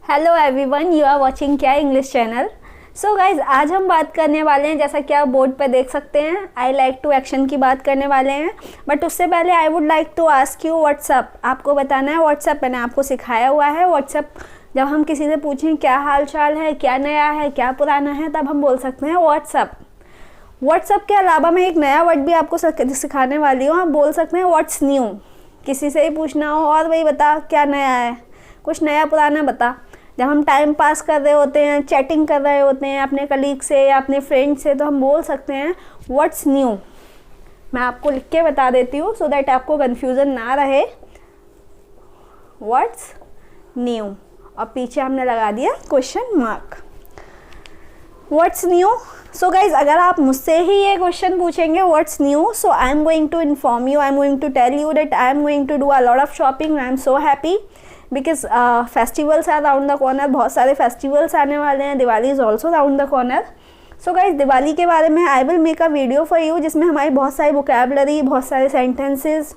Hello everyone, you are watching क्या English channel. So guys, आज हम बात करने वाले हैं, जैसा कि आप बोर्ड पर देख सकते हैं, आई लाइक टू एक्शन की बात करने वाले हैं। बट उससे पहले I would like to ask you what's up. आपको बताना है व्हाट्सअप, मैंने आपको सिखाया हुआ है व्हाट्सअप। जब हम किसी से पूछें क्या हाल चाल है, क्या नया है, क्या पुराना है, तब हम बोल सकते हैं व्हाट्सअप। व्हाट्सअप के अलावा मैं एक नया वर्ड भी आपको सिखाने वाली हूँ। आप बोल सकते हैं व्हाट्स न्यू। किसी से ही पूछना हो और वही बता क्या नया है, कुछ नया पुराना बता। जब हम टाइम पास कर रहे होते हैं, चैटिंग कर रहे होते हैं अपने कलीग से या अपने फ्रेंड से, तो हम बोल सकते हैं व्हाट्स न्यू। मैं आपको लिख के बता देती हूँ सो दैट आपको कन्फ्यूज़न ना रहे। व्हाट्स न्यू और पीछे हमने लगा दिया question mark. What's new. So guys, अगर आप मुझसे ही ये क्वेश्चन पूछेंगे what's new, so I am going to inform you, I am going to tell you that I am going to do a lot of shopping. I am so happy because festivals are round the corner. बहुत सारे festivals आने वाले हैं। Diwali is also round the corner. So guys, Diwali के बारे में I will make a video for you, जिसमें हमारी बहुत सारी वोकेबलरी, बहुत सारे सेंटेंसेस,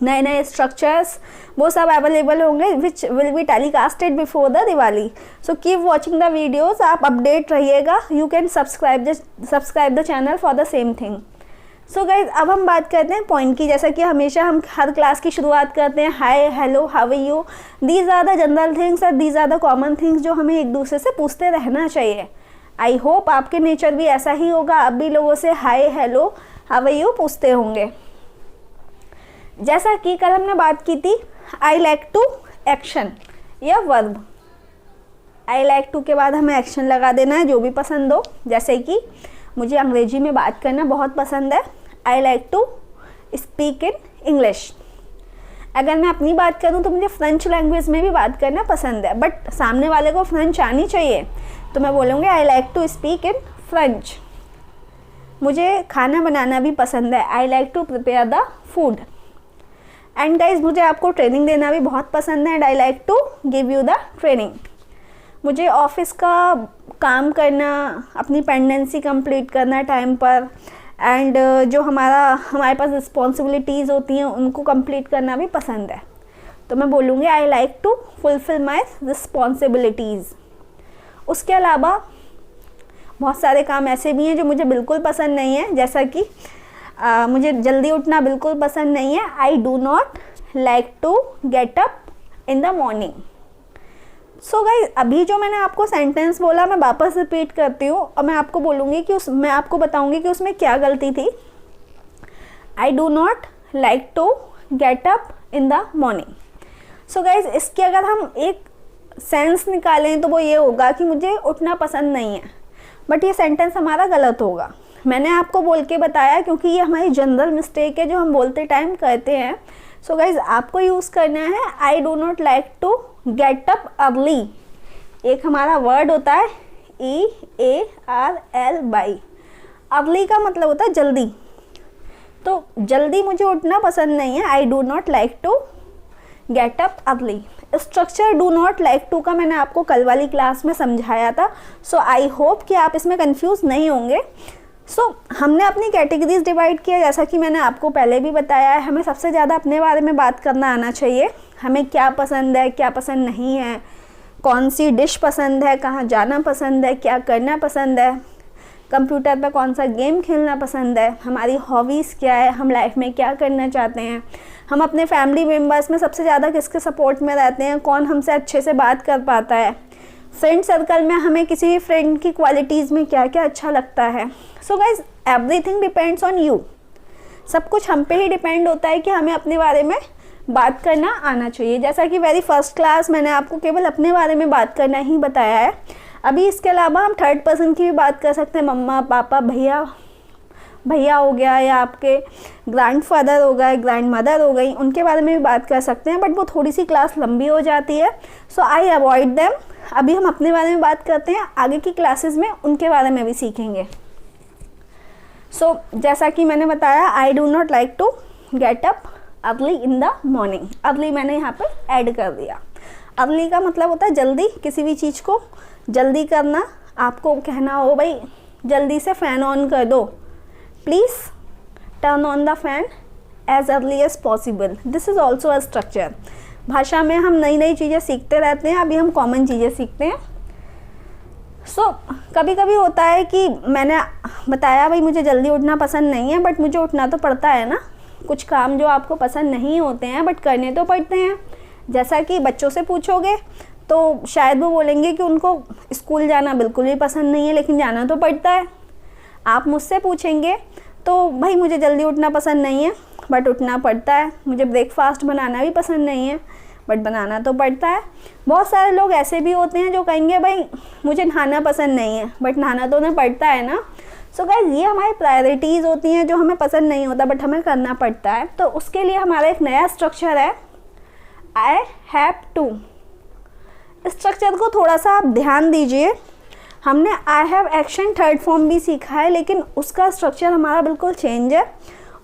नए नए स्ट्रक्चर्स, वो सब अवेलेबल होंगे which will be telecasted before the Diwali. So keep watching the videos, आप अपडेट रहिएगा। You can subscribe the channel for the same thing. So guys, अब हम बात करते हैं पॉइंट की। जैसा कि हमेशा हम हर क्लास की शुरुआत करते हैं hi, hello, how are you. These are the general things और these are the common things जो हमें एक दूसरे से पूछते रहना चाहिए। आई होप आपके नेचर भी ऐसा ही होगा, आप भी लोगों से हाय, हेलो, हाउ आर यू पूछते होंगे। जैसा कि कल हमने बात की थी आई लाइक टू एक्शन या वर्ब। आई लाइक टू के बाद हमें एक्शन लगा देना है जो भी पसंद हो। जैसे कि मुझे अंग्रेजी में बात करना बहुत पसंद है, I like to speak in English. अगर मैं अपनी बात करूं तो मुझे फ्रेंच लैंग्वेज में भी बात करना पसंद है, बट सामने वाले को फ्रेंच आनी चाहिए, तो मैं बोलूँगी I like to speak in French. मुझे खाना बनाना भी पसंद है, I like to prepare the food. And guys, मुझे आपको ट्रेनिंग देना भी बहुत पसंद है, and I like to give you the training. मुझे ऑफिस का काम करना, अपनी पेंडेंसी कंप्लीट करना टाइम पर, एंड जो हमारे पास रिस्पॉन्सिबिलिटीज़ होती हैं उनको कंप्लीट करना भी पसंद है, तो मैं बोलूँगी I like to fulfil my responsibilities. उसके अलावा बहुत सारे काम ऐसे भी हैं जो मुझे बिल्कुल पसंद नहीं है। जैसा कि मुझे जल्दी उठना बिल्कुल पसंद नहीं है, I do not like to get up in the morning. So guys, अभी जो मैंने आपको सेंटेंस बोला मैं वापस रिपीट करती हूँ और मैं आपको बोलूँगी कि मैं आपको बताऊँगी कि उसमें क्या गलती थी। I do not like to get up in the morning. So guys, इसके अगर हम एक सेंस निकालें तो वो ये होगा कि मुझे उठना पसंद नहीं है, बट ये सेंटेंस हमारा गलत होगा। मैंने आपको बोल के बताया क्योंकि ये हमारी जनरल मिस्टेक है जो हम बोलते टाइम करते हैं। सो गाइज, आपको यूज़ करना है I do not like to get up early. एक हमारा वर्ड होता है EARLY। अर्ली का मतलब होता है जल्दी, तो जल्दी मुझे उठना पसंद नहीं है, I do not like to get up early. Structure do not like to का मैंने आपको कल वाली क्लास में समझाया था, सो आई होप कि आप इसमें कंफ्यूज नहीं होंगे। हमने अपनी कैटेगरीज डिवाइड किया, जैसा कि मैंने आपको पहले भी बताया है। हमें सबसे ज़्यादा अपने बारे में बात करना आना चाहिए, हमें क्या पसंद है, क्या पसंद नहीं है, कौन सी डिश पसंद है, कहाँ जाना पसंद है, क्या करना पसंद है, कंप्यूटर पर कौन सा गेम खेलना पसंद है, हमारी हॉबीज़ क्या है, हम लाइफ में क्या करना चाहते हैं, हम अपने फैमिली मेम्बर्स में सबसे ज़्यादा किसके सपोर्ट में रहते हैं, कौन हमसे अच्छे से बात कर पाता है, फ्रेंड सर्कल में हमें किसी भी फ्रेंड की क्वालिटीज़ में क्या क्या अच्छा लगता है। So guys, everything depends on you. सब कुछ हम पे ही डिपेंड होता है कि हमें अपने बारे में बात करना आना चाहिए। जैसा कि वेरी फर्स्ट क्लास मैंने आपको केवल अपने बारे में बात करना ही बताया है। अभी इसके अलावा हम थर्ड पर्सन की भी बात कर सकते हैं, मम्मा, पापा, भैया हो गया, या आपके ग्रैंडफादर हो गए, ग्रैंड मदर हो गई, उनके बारे में भी बात कर सकते हैं, बट वो थोड़ी सी क्लास लंबी हो जाती है, सो आई अवॉइड देम। अभी हम अपने बारे में बात करते हैं, आगे की क्लासेस में उनके बारे में भी सीखेंगे। सो जैसा कि मैंने बताया, I do not like to get up early in the morning. Early मैंने यहाँ पे ऐड कर दिया। अर्ली का मतलब होता है जल्दी, किसी भी चीज़ को जल्दी करना। आपको कहना हो भाई जल्दी से फ़ैन ऑन कर दो, please turn on the fan as early as possible. This is also a structure. भाषा में हम नई नई चीज़ें सीखते रहते हैं, अभी हम कॉमन चीज़ें सीखते हैं। कभी कभी होता है कि मैंने बताया भाई मुझे जल्दी उठना पसंद नहीं है, बट मुझे उठना तो पड़ता है ना। कुछ काम जो आपको पसंद नहीं होते हैं बट करने तो पड़ते हैं। जैसा कि बच्चों से पूछोगे तो शायद वो बोलेंगे कि उनको स्कूल जाना बिल्कुल भी पसंद नहीं है, लेकिन जाना तो पड़ता है। आप मुझसे पूछेंगे तो भाई मुझे जल्दी उठना पसंद नहीं है बट उठना पड़ता है। मुझे ब्रेकफास्ट बनाना भी पसंद नहीं है बट बनाना तो पड़ता है। बहुत सारे लोग ऐसे भी होते हैं जो कहेंगे भाई मुझे नहाना पसंद नहीं है बट नहाना तो उन्हें पड़ता है ना। सो गाइस, ये हमारी प्रायोरिटीज़ होती हैं जो हमें पसंद नहीं होता बट हमें करना पड़ता है। तो उसके लिए हमारा एक नया स्ट्रक्चर है, आई हैव टू। स्ट्रक्चर को थोड़ा सा आप ध्यान दीजिए। हमने I have action third form भी सीखा है, लेकिन उसका स्ट्रक्चर हमारा बिल्कुल चेंज है।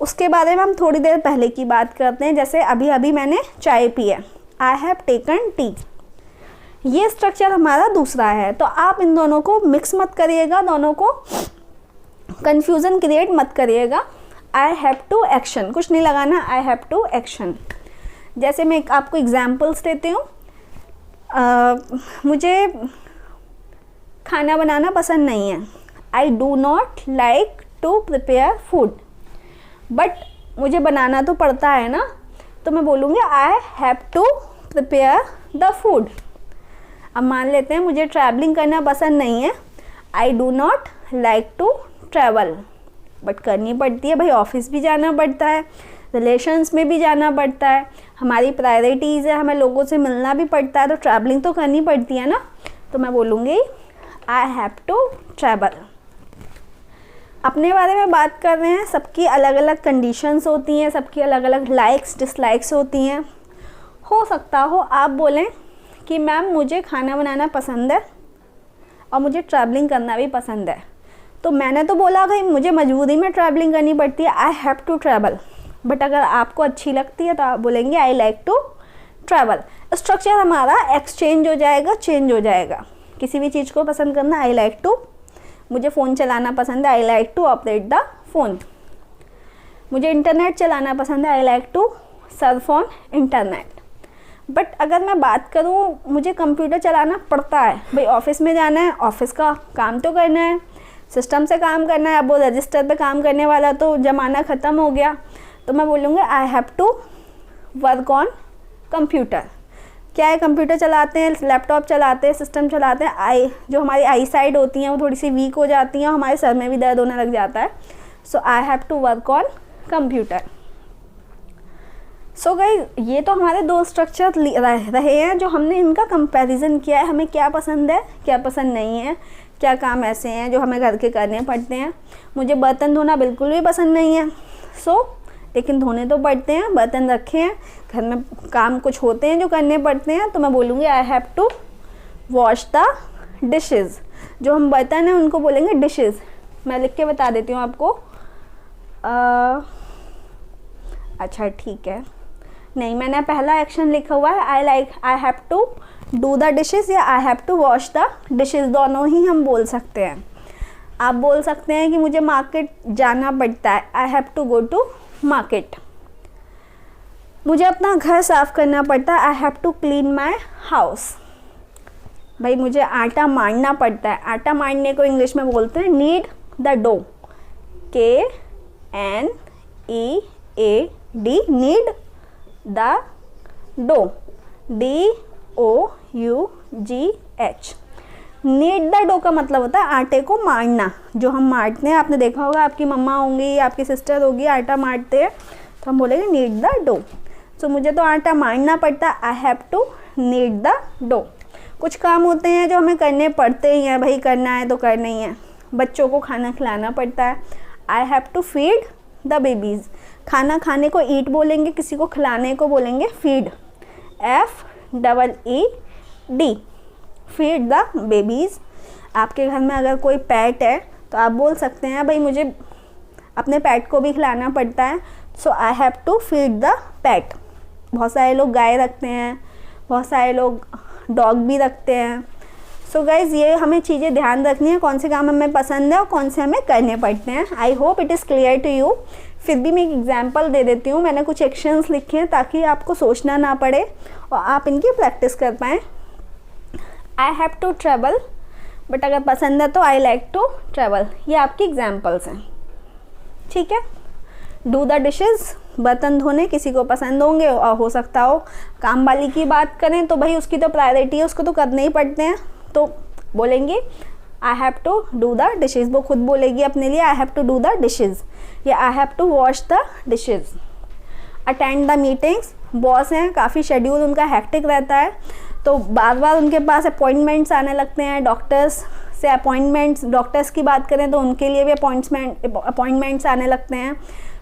उसके बारे में हम थोड़ी देर पहले की बात करते हैं। जैसे अभी अभी मैंने चाय पी है, आई हैव टेकन टी। ये स्ट्रक्चर हमारा दूसरा है। तो आप इन दोनों को मिक्स मत करिएगा, दोनों को कन्फ्यूज़न क्रिएट मत करिएगा। आई हैव टू एक्शन, कुछ नहीं लगाना, आई हैव टू एक्शन। जैसे मैं आपको एग्जाम्पल्स देती हूँ। मुझे खाना बनाना पसंद नहीं है, I do not like to prepare food, but मुझे बनाना तो पड़ता है ना, तो मैं बोलूँगी I have to prepare the food. अब मान लेते हैं मुझे ट्रैवलिंग करना पसंद नहीं है, I do not like to travel, but करनी पड़ती है भाई, ऑफिस भी जाना पड़ता है, रिलेशंस में भी जाना पड़ता है, हमारी प्रायोरिटीज़ है, हमें लोगों से मिलना भी पड़ता है, तो ट्रैवलिंग तो करनी पड़ती है ना। तो मैं बोलूँगी आई हैव टू ट्रैवल। अपने बारे में बात कर रहे हैं, सबकी अलग अलग कंडीशंस होती हैं, सबकी अलग अलग लाइक्स डिसलाइक्स होती हैं। हो सकता हो आप बोलें कि मैम मुझे खाना बनाना पसंद है और मुझे ट्रैवलिंग करना भी पसंद है। तो मैंने तो बोला भाई मुझे मजबूरी में ट्रैवलिंग करनी पड़ती है, I have to travel. But अगर आपको अच्छी लगती है तो आप बोलेंगे I like to travel. Structure हमारा एक्सचेंज हो जाएगा, चेंज हो जाएगा। किसी भी चीज़ को पसंद करना, आई लाइक टू। मुझे फ़ोन चलाना पसंद है, I like to operate the phone. मुझे इंटरनेट चलाना पसंद है, I like to surf on internet. But अगर मैं बात करूँ मुझे कंप्यूटर चलाना पड़ता है, भाई ऑफिस में जाना है, ऑफिस का काम तो करना है, सिस्टम से काम करना है। अब वो रजिस्टर पे काम करने वाला तो ज़माना ख़त्म हो गया, तो मैं बोलूँगी I have to work on computer. क्या है, कंप्यूटर चलाते हैं, लैपटॉप चलाते हैं, सिस्टम चलाते हैं, जो हमारी आई साइड होती हैं वो थोड़ी सी वीक हो जाती हैं, हमारे सर में भी दर्द होने लग जाता है। So I have to work on computer. So guys, ये तो हमारे दो स्ट्रक्चर रहे हैं जो हमने इनका कंपैरिजन किया है, हमें क्या पसंद है क्या पसंद नहीं है, क्या काम ऐसे हैं जो हमें घर के करने पड़ते हैं। मुझे बर्तन धोना बिल्कुल भी पसंद नहीं है, लेकिन धोने तो पड़ते हैं, बर्तन रखे हैं, घर में काम कुछ होते हैं जो करने पड़ते हैं, तो मैं बोलूँगी I have to wash the dishes. जो हम बर्तन हैं उनको बोलेंगे डिशेज़। मैं लिख के बता देती हूँ आपको। अच्छा ठीक है, नहीं मैंने पहला एक्शन लिखा हुआ है, I have to do the dishes या I have to wash the dishes, दोनों ही हम बोल सकते हैं। आप बोल सकते हैं कि मुझे मार्केट जाना पड़ता है, I have to go to market. मुझे अपना घर साफ़ करना पड़ता है, I have to clean my house. भाई मुझे आटा मारना पड़ता है, आटा मारने को इंग्लिश में बोलते हैं knead the dough, KNEAD, knead the dough, DOUGH। Knead the dough का मतलब होता है आटे को मारना, जो हम मारते हैं। आपने देखा होगा आपकी मम्मा होंगी, आपकी सिस्टर होगी, आटा मारते हैं, तो हम बोलेंगे नीड द डो। तो मुझे तो आटा मारना पड़ता है, I have to knead the dough. कुछ काम होते हैं जो हमें करने पड़ते ही हैं, भाई करना है तो करना ही है। बच्चों को खाना खिलाना पड़ता है, I have to feed the babies. खाना खाने को ईट बोलेंगे, किसी को खिलाने को बोलेंगे feed, FEED, feed the babies. आपके घर में अगर कोई पेट है तो आप बोल सकते हैं भाई मुझे अपने पेट को भी खिलाना पड़ता है, so I have to feed the pet. बहुत सारे लोग गाय रखते हैं, बहुत सारे लोग डॉग भी रखते हैं। सो गाइज़, ये हमें चीज़ें ध्यान रखनी है, कौन से काम हमें पसंद है और कौन से हमें करने पड़ते हैं। I hope it is clear to you. फिर भी मैं एक एग्जाम्पल दे देती हूँ, मैंने कुछ एक्शंस लिखे हैं ताकि आपको सोचना ना पड़े और आप इनकी प्रैक्टिस कर पाएँ। I have to travel, but अगर पसंद है तो आई लाइक टू ट्रैवल। ये आपकी एग्जाम्पल्स हैं, ठीक है। डू द डिशेज़, बर्तन धोने किसी को पसंद होंगे और हो सकता हो। काम वाली की बात करें तो भाई उसकी तो प्रायोरिटी है, उसको तो करने ही पड़ते हैं, तो बोलेंगे I have to do the dishes. वो खुद बोलेगी अपने लिए I have to do the dishes या I have to wash the dishes. Attend the meetings, boss हैं, काफ़ी शेड्यूल उनका हेक्टिक रहता है, तो बार बार उनके पास अपॉइंटमेंट्स आने लगते हैं। डॉक्टर्स से अपॉइंटमेंट्स, डॉक्टर्स की बात करें तो उनके लिए भी अपॉइंटमेंट्स आने लगते हैं,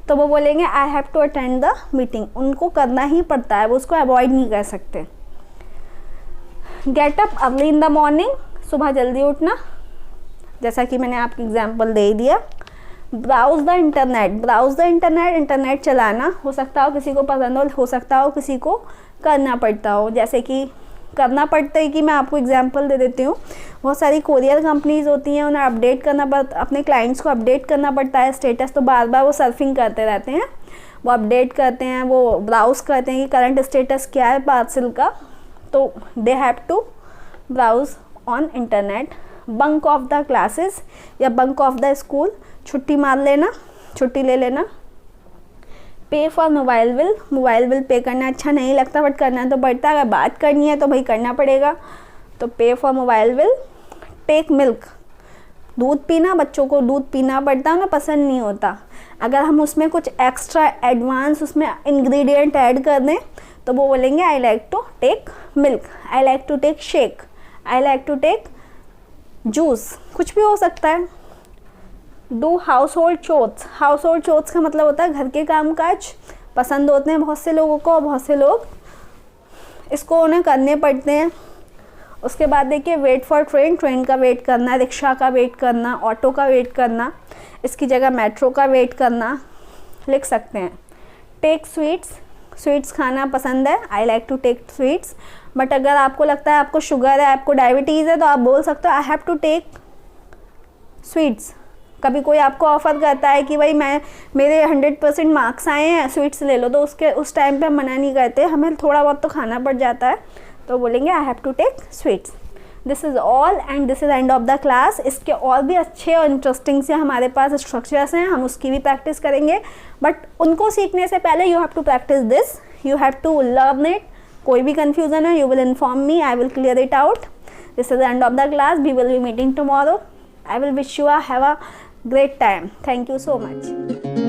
तो वो बोलेंगे I have to attend the meeting. उनको करना ही पड़ता है, वो उसको अवॉइड नहीं कर सकते। Gate up early in the morning, सुबह जल्दी उठना, जैसा कि मैंने आपको एग्जाम्पल दे दिया। Browse the internet, browse the internet, internet चलाना, हो सकता हो किसी को पसंद हो सकता हो किसी को करना पड़ता हो। जैसे कि करना पड़ता है कि मैं आपको एग्जांपल दे देती हूँ, बहुत सारी कोरियर कंपनीज होती हैं, उन्हें अपडेट करना पड़ता, अपने क्लाइंट्स को अपडेट करना पड़ता है स्टेटस, तो बार बार वो सर्फिंग करते रहते हैं, वो अपडेट करते हैं, वो ब्राउज़ करते हैं कि करंट स्टेटस क्या है पार्सल का, तो they have to browse on internet. Bunk off the classes या बंक ऑफ द स्कूल, छुट्टी मार लेना, छुट्टी ले लेना। Pay for mobile bill, mobile bill pay करना अच्छा नहीं लगता बट करना तो पड़ता है, अगर बात करनी है तो भाई करना पड़ेगा, तो pay for mobile bill. Take milk, दूध पीना, बच्चों को दूध पीना पड़ता है, उन्हें पसंद नहीं होता, अगर हम उसमें कुछ एक्स्ट्रा एडवांस उसमें इंग्रेडिएंट ऐड कर दें तो वो बोलेंगे I like to take milk, I like to take shake, I like to take juice, कुछ भी हो सकता है। Do household chores, household chores का मतलब होता है घर के काम काज, पसंद होते हैं बहुत से लोगों को और बहुत से लोग इसको उन्हें करने पड़ते हैं। उसके बाद देखिए वेट फॉर ट्रेन, ट्रेन का वेट करना, रिक्शा का वेट करना, ऑटो का वेट करना, इसकी जगह मेट्रो का वेट करना लिख सकते हैं। टेक स्वीट्स, स्वीट्स खाना पसंद है, I like to take sweets, but अगर आपको लगता है आपको शुगर है, आपको डायबिटीज़ है, तो आप बोल सकते हो I have to take sweets. कभी कोई आपको ऑफ़र करता है कि भाई मेरे 100% मार्क्स आए हैं, स्वीट्स ले लो, तो उस टाइम पे हम मना नहीं करते, हमें थोड़ा बहुत तो खाना पड़ जाता है, तो बोलेंगे I have to take sweets. This is all and this is end of the class. इसके और भी अच्छे और इंटरेस्टिंग से हमारे पास स्ट्रक्चर्स हैं, हम उसकी भी प्रैक्टिस करेंगे, बट उनको सीखने से पहले you have to practice this, you have to learn it. कोई भी कन्फ्यूज़न है, you will inform me, I will clear it out. This is the end of the class, we will be meeting tomorrow. I will wish you have a great time. Thank you so much.